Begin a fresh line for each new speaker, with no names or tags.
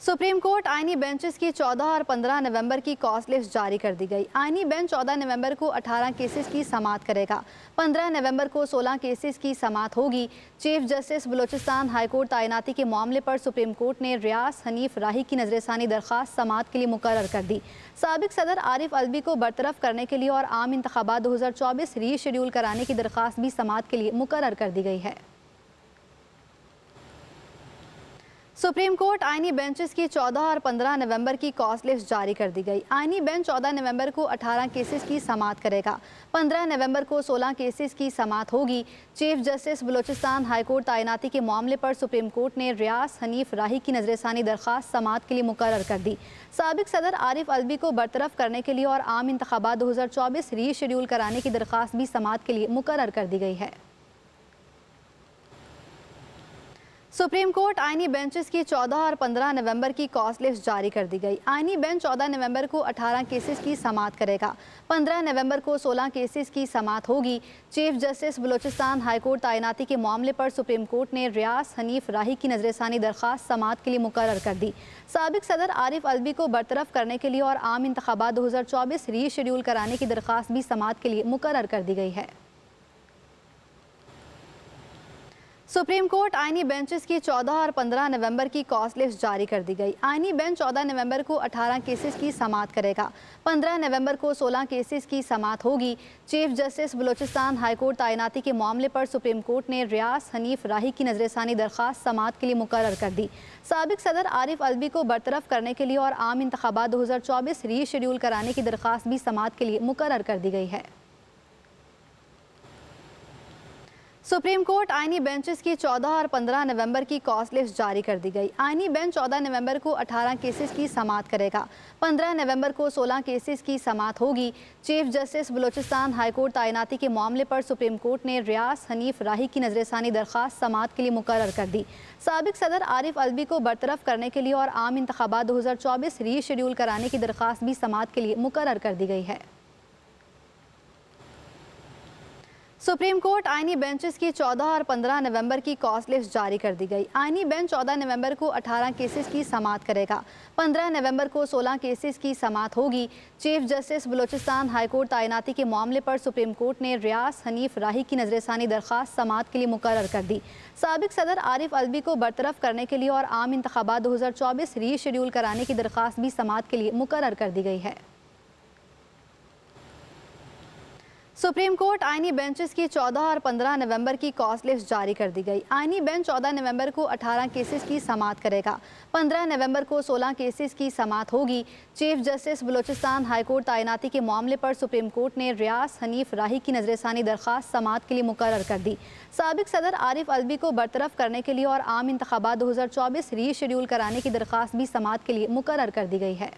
Supreme court आईनी benches की 14 और 15 नवंबर की कॉस्ट लिस्ट जारी कर दी गई। आईनी बेंच 14 नवंबर को 18 केसेस की समाअत करेगा। 15 नवंबर को 16 केसेस की समाअत होगी। चीफ जस्टिस बलूचिस्तान हाईकोर्ट तैनाती के मामले पर सुप्रीम कोर्ट ने रियास हनीफ राही की नजरसानी दरख्वास्त समाअत के लिए मुकर्रर कर दी। साबिक सदर आरिफ अलवी को बरतरफ करने के लिए और आम इंतखाबात 2024 रीशेड्यूल कराने की दरख्वास्त भी समाअत के लिए मुकर्रर कर दी गई है। सुप्रीम कोर्ट आईनी बेंचेस की 14 और 15 नवंबर की कॉस्ट लिस्ट जारी कर दी गई। आईनी बेंच 14 नवंबर को 18 केसेस की समाअत करेगा। 15 नवंबर को 16 केसेस की समाअत होगी। चीफ जस्टिस बलूचिस्तान हाईकोर्ट तैनाती के मामले पर सुप्रीम कोर्ट ने रियास हनीफ राही की नजरसानी दरख्वास्त समाअत के लिए मुकर्रर कर दी। साबिक सदर आरिफ अलवी को बरतरफ करने के लिए और आम इंतखाबात 2024 रीशेड्यूल कराने की दरख्वास्त भी समाअत के लिए मुकर्रर कर दी गई है। सुप्रीम कोर्ट आईनी बेंचेस की 14 और 15 नवंबर की कॉस्ट लिस्ट जारी कर दी गई। आईनी बेंच 14 नवंबर को 18 केसेस की समाअत करेगा। 15 नवंबर को 16 केसेस की समाअत होगी। चीफ जस्टिस बलूचिस्तान हाईकोर्ट तैनाती के मामले पर सुप्रीम कोर्ट ने रियास हनीफ राही की नजरसानी दरख्वास्त समाअत के लिए मुकर्रर कर दी। साबिक सदर आरिफ अलवी को बरतरफ करने के लिए और आम इंतखाबात 2024 रीशेड्यूल कराने की दरख्वास्त भी समाअत के लिए मुकर्रर कर दी गई है। सुप्रीम कोर्ट आईनी बेंचेस की 14 और 15 नवंबर की कॉस्ट लिस्ट जारी कर दी गई। आईनी बेंच 14 नवंबर को 18 केसेस की समाअत करेगा। 15 नवंबर को 16 केसेस की समाअत होगी। चीफ जस्टिस बलूचिस्तान हाईकोर्ट तैनाती के मामले पर सुप्रीम कोर्ट ने रियास हनीफ राही की नजरसानी दरख्वास्त समाअत के लिए मुकर्रर कर दी। साबिक सदर आरिफ अलवी को बरतरफ करने के लिए और आम इंतखाबात 2024 रीशेड्यूल कराने की दरख्वास्त भी समाअत के लिए मुकर्रर कर दी गई है। सुप्रीम कोर्ट आईनी बेंचेस की 14 और 15 नवंबर की कॉस्ट लिस्ट जारी कर दी गई। आईनी बेंच 14 नवंबर को 18 केसेस की समाअत करेगा। 15 नवंबर को 16 केसेस की समाअत होगी। चीफ जस्टिस बलूचिस्तान हाईकोर्ट तैनाती के मामले पर सुप्रीम कोर्ट ने रियास हनीफ राही की नजरसानी दरख्वास्त समाअत के लिए मुकर्रर कर दी। साबिक सदर आरिफ अलवी को बरतरफ करने के लिए और आम इंतखाबात 2024 रीशेड्यूल कराने की दरख्वास्त भी समाअत के लिए मुकर्रर कर दी गई है। सुप्रीम कोर्ट आईनी बेंचेस की 14 और 15 नवंबर की कॉस्ट लिस्ट जारी कर दी गई। आईनी बेंच 14 नवंबर को 18 केसेस की समाअत करेगा। 15 नवंबर को 16 केसेस की समाअत होगी। चीफ जस्टिस बलूचिस्तान हाईकोर्ट तैनाती के मामले पर सुप्रीम कोर्ट ने रियास हनीफ राही की नजरसानी दरख्वास्त समाअत के लिए मुकर्रर कर दी। साबिक सदर आरिफ अलवी को बरतरफ करने के लिए और आम इंतखाबात 2024 रीशेड्यूल कराने की दरख्वास्त भी समाअत के लिए मुकर्रर कर दी गई है। सुप्रीम कोर्ट आईनी बेंचेस की 14 और 15 नवंबर की कॉस्ट लिस्ट जारी कर दी गई। आईनी बेंच 14 नवंबर को 18 केसेस की समाअत करेगा। 15 नवंबर को 16 केसेस की समाअत होगी। चीफ जस्टिस बलूचिस्तान हाईकोर्ट तैनाती के मामले पर सुप्रीम कोर्ट ने रियास हनीफ राही की नजरसानी दरख्वास्त समाअत के लिए मुकर्रर कर दी। साबिक सदर आरिफ अलवी को बरतरफ करने के लिए और आम इंतखाबात 2024 रीशेड्यूल कराने की दरख्वास्त भी समाअत के लिए मुकर्रर कर दी गई है।